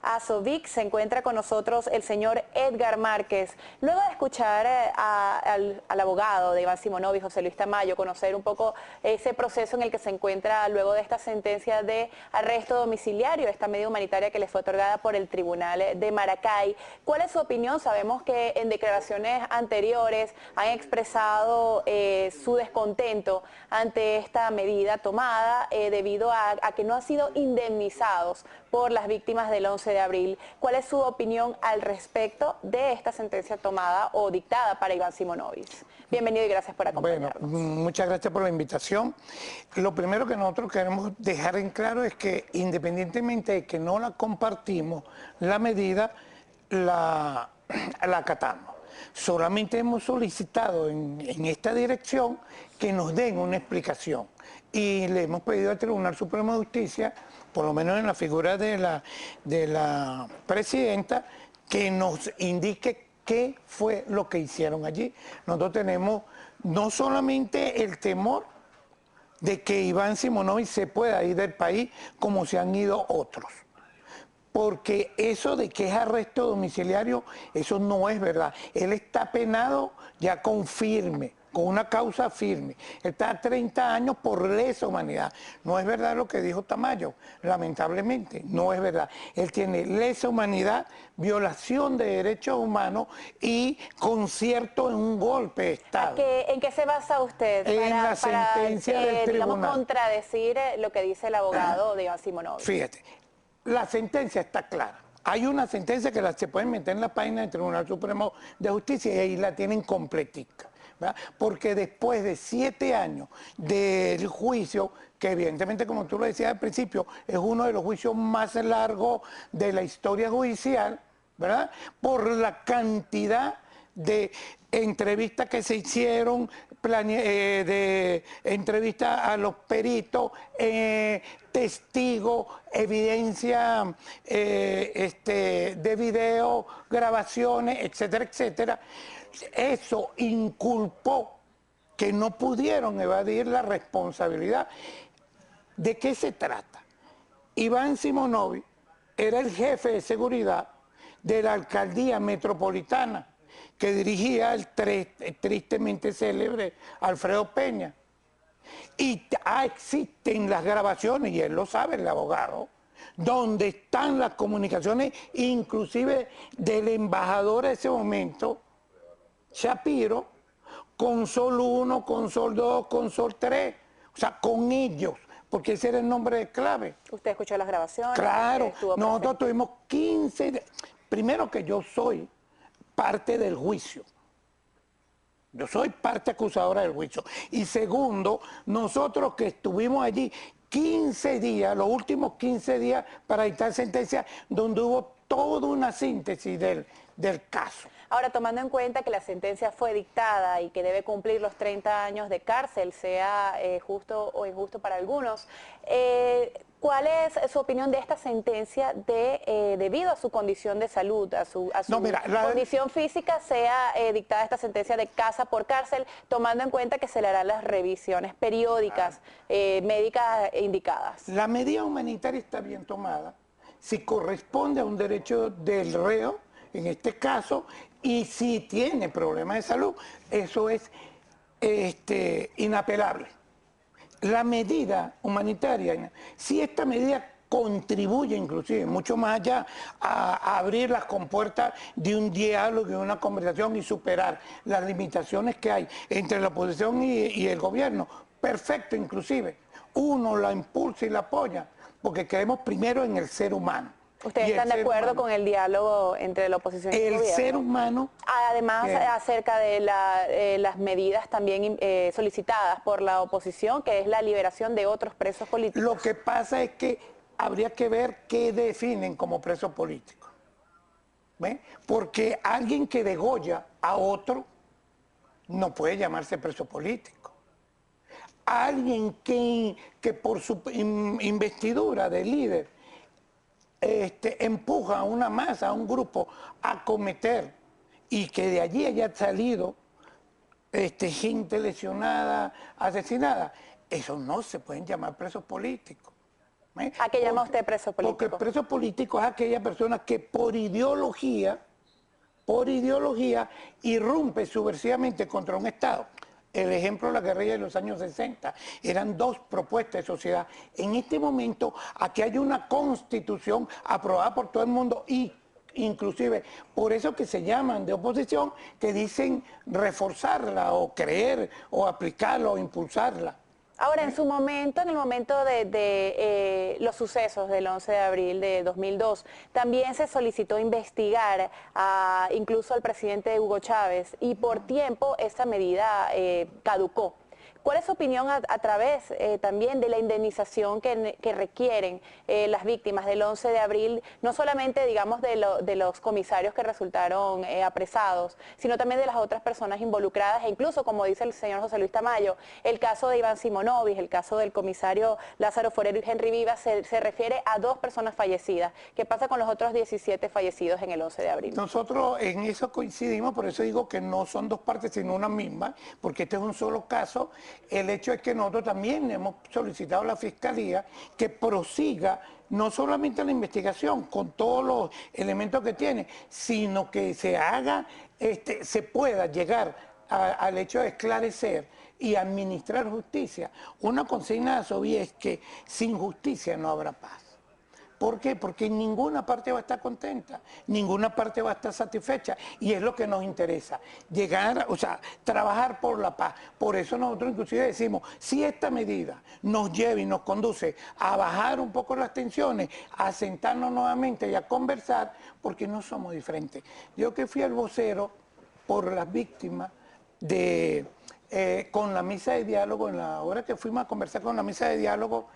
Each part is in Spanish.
Azovic. Se encuentra con nosotros el señor Edgar Márquez. Luego de escuchar al abogado de Iván Simonovic, José Luis Tamayo, conocer un poco ese proceso en el que se encuentra luego de esta sentencia de arresto domiciliario, esta medida humanitaria que le fue otorgada por el Tribunal de Maracay, ¿cuál es su opinión? Sabemos que en declaraciones anteriores han expresado su descontento ante esta medida tomada debido a que no han sido indemnizados por las víctimas del 11 de abril. ¿Cuál es su opinión al respecto de esta sentencia tomada o dictada para Iván Simonovic? Bienvenido y gracias por acompañarnos. Bueno, muchas gracias por la invitación. Lo primero que nosotros queremos dejar en claro es que independientemente de que no la compartimos, la medida la acatamos. Solamente hemos solicitado en esta dirección que nos den una explicación y le hemos pedido al Tribunal Supremo de Justicia, por lo menos en la figura de la presidenta, que nos indique qué fue lo que hicieron allí. Nosotros tenemos no solamente el temor de que Iván Simonovic se pueda ir del país como se han ido otros, porque eso de que es arresto domiciliario, eso no es verdad. Él está penado ya con firme, con una causa firme. Él está a 30 años por lesa humanidad. No es verdad lo que dijo Tamayo, lamentablemente, no es verdad. Él tiene lesa humanidad, violación de derechos humanos y concierto en un golpe de Estado. ¿En qué se basa usted en la sentencia del tribunal? Digamos, contradecir lo que dice el abogado de Iván Simonovic? Fíjate. La sentencia está clara. Hay una sentencia que se pueden meter en la página del Tribunal Supremo de Justicia y ahí la tienen completica, ¿verdad? Porque después de 7 años del juicio, que evidentemente, como tú lo decías al principio, es uno de los juicios más largos de la historia judicial, ¿verdad? Por la cantidad de entrevistas que se hicieron, de entrevistas a los peritos, testigos, evidencia de video, grabaciones, etcétera, etcétera. Eso inculpó que no pudieron evadir la responsabilidad. ¿De qué se trata? Iván Simonovic era el jefe de seguridad de la alcaldía metropolitana que dirigía el tristemente célebre Alfredo Peña. Y existen las grabaciones, y él lo sabe, el abogado, donde están las comunicaciones, inclusive del embajador de ese momento, Shapiro, con Sol 1, con Sol 2, con Sol 3, o sea, con ellos, porque ese era el nombre de clave. ¿Usted escuchó las grabaciones? Claro, nosotros tuvimos 15... Primero que yo soy parte del juicio. Yo soy parte acusadora del juicio. Y segundo, nosotros que estuvimos allí 15 días, los últimos 15 días para dictar sentencia, donde hubo toda una síntesis del caso. Ahora, tomando en cuenta que la sentencia fue dictada y que debe cumplir los 30 años de cárcel, sea justo o injusto para algunos, ¿cuál es su opinión de esta sentencia debido a su condición de salud, a su condición física, sea dictada esta sentencia de casa por cárcel, tomando en cuenta que se le harán las revisiones periódicas médicas indicadas? La medida humanitaria está bien tomada, si corresponde a un derecho del reo, en este caso, y si tiene problemas de salud, eso es inapelable. La medida humanitaria, si esta medida contribuye inclusive mucho más allá a abrir las compuertas de un diálogo y una conversación y superar las limitaciones que hay entre la oposición y el gobierno, perfecto inclusive. Uno la impulsa y la apoya, porque creemos primero en el ser humano. ¿Ustedes están de acuerdo con el diálogo entre la oposición y el gobierno? El ser humano... Además, acerca de las medidas también solicitadas por la oposición, que es la liberación de otros presos políticos. Lo que pasa es que habría que ver qué definen como preso político. ¿Ven? Porque alguien que degolla a otro no puede llamarse preso político. Alguien que por su investidura de líder empuja a una masa, a un grupo a cometer y que de allí haya salido gente lesionada, asesinada, eso no se pueden llamar presos políticos. ¿A qué llama usted preso político? Porque el preso político es aquella persona que por ideología, irrumpe subversivamente contra un Estado. El ejemplo de la guerrilla de los años 60, eran dos propuestas de sociedad. En este momento, aquí hay una constitución aprobada por todo el mundo y inclusive por eso que se llaman de oposición, que dicen reforzarla o creer o aplicarla o impulsarla. Ahora, en su momento, en el momento de los sucesos del 11 de abril de 2002, también se solicitó investigar incluso al presidente Hugo Chávez y por tiempo esta medida caducó. ¿Cuál es su opinión a través también de la indemnización que requieren las víctimas del 11 de abril, no solamente, digamos, de los comisarios que resultaron apresados, sino también de las otras personas involucradas e incluso, como dice el señor José Luis Tamayo, el caso de Iván Simonovic, el caso del comisario Lázaro Forero y Henry Vivas, se refiere a 2 personas fallecidas. ¿Qué pasa con los otros 17 fallecidos en el 11 de abril? Nosotros en eso coincidimos, por eso digo que no son 2 partes, sino una misma, porque este es un solo caso. El hecho es que nosotros también hemos solicitado a la Fiscalía que prosiga no solamente la investigación con todos los elementos que tiene, sino que se haga, se pueda llegar al hecho de esclarecer y administrar justicia. Una consigna de Azoví es que sin justicia no habrá paz. ¿Por qué? Porque ninguna parte va a estar contenta, ninguna parte va a estar satisfecha y es lo que nos interesa, llegar, o sea, trabajar por la paz. Por eso nosotros inclusive decimos, si esta medida nos lleva y nos conduce a bajar un poco las tensiones, a sentarnos nuevamente y a conversar, porque no somos diferentes. Yo que fui el vocero por las víctimas con la mesa de diálogo, en la hora que fuimos a conversar con la mesa de diálogo,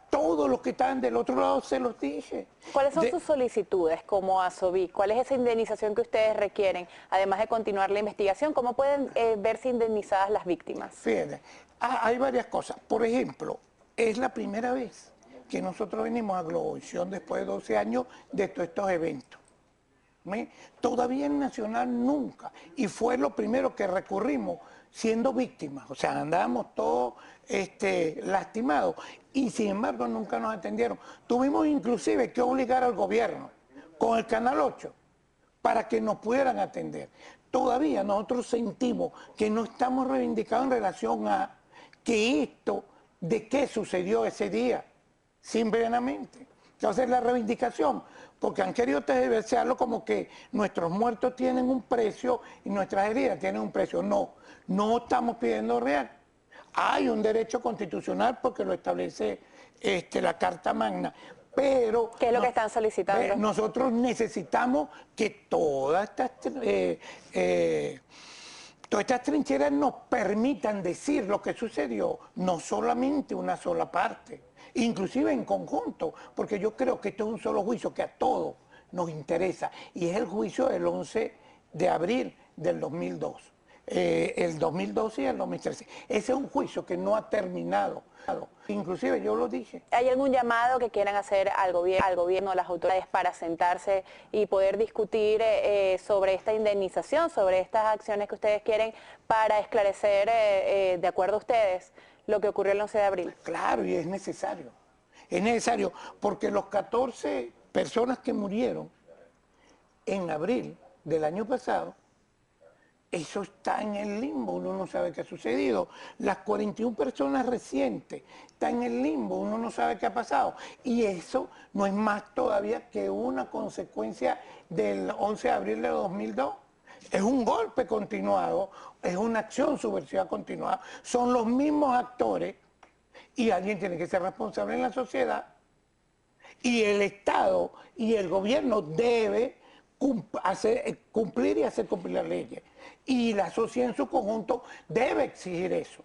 todos los que estaban del otro lado se los dije. ¿Cuáles son sus solicitudes como Azoví? ¿Cuál es esa indemnización que ustedes requieren? Además de continuar la investigación, ¿cómo pueden verse indemnizadas las víctimas? Fíjense, hay varias cosas. Por ejemplo, es la primera vez que nosotros venimos a Globovisión después de 12 años de todos estos eventos. Todavía en Nacional nunca. Y fue lo primero que recurrimos siendo víctimas. O sea, andábamos todos lastimados. Y sin embargo nunca nos atendieron. Tuvimos inclusive que obligar al gobierno con el Canal 8 para que nos pudieran atender. Todavía nosotros sentimos que no estamos reivindicados en relación a que esto, de qué sucedió ese día, simplemente. Entonces la reivindicación, porque han querido tergiversarlo como que nuestros muertos tienen un precio y nuestras heridas tienen un precio. No, no estamos pidiendo real. Hay un derecho constitucional porque lo establece la Carta Magna, pero... ¿Qué es lo que están solicitando? Nosotros necesitamos que todas estas trincheras nos permitan decir lo que sucedió, no solamente una sola parte, inclusive en conjunto, porque yo creo que esto es un solo juicio que a todos nos interesa, y es el juicio del 11 de abril del 2002. El 2012 y el 2013. Ese es un juicio que no ha terminado. Inclusive yo lo dije. ¿Hay algún llamado que quieran hacer al gobierno, a las autoridades para sentarse y poder discutir sobre esta indemnización, sobre estas acciones que ustedes quieren para esclarecer, de acuerdo a ustedes, lo que ocurrió el 11 de abril? Claro, y es necesario. Es necesario porque los 14 personas que murieron en abril del año pasado, eso está en el limbo, uno no sabe qué ha sucedido. Las 41 personas recientes están en el limbo, uno no sabe qué ha pasado. Y eso no es más todavía que una consecuencia del 11 de abril de 2002. Es un golpe continuado, es una acción subversiva continuada. Son los mismos actores y alguien tiene que ser responsable en la sociedad. Y el Estado y el gobierno debe cumplir y hacer cumplir las leyes. Y la sociedad en su conjunto debe exigir eso.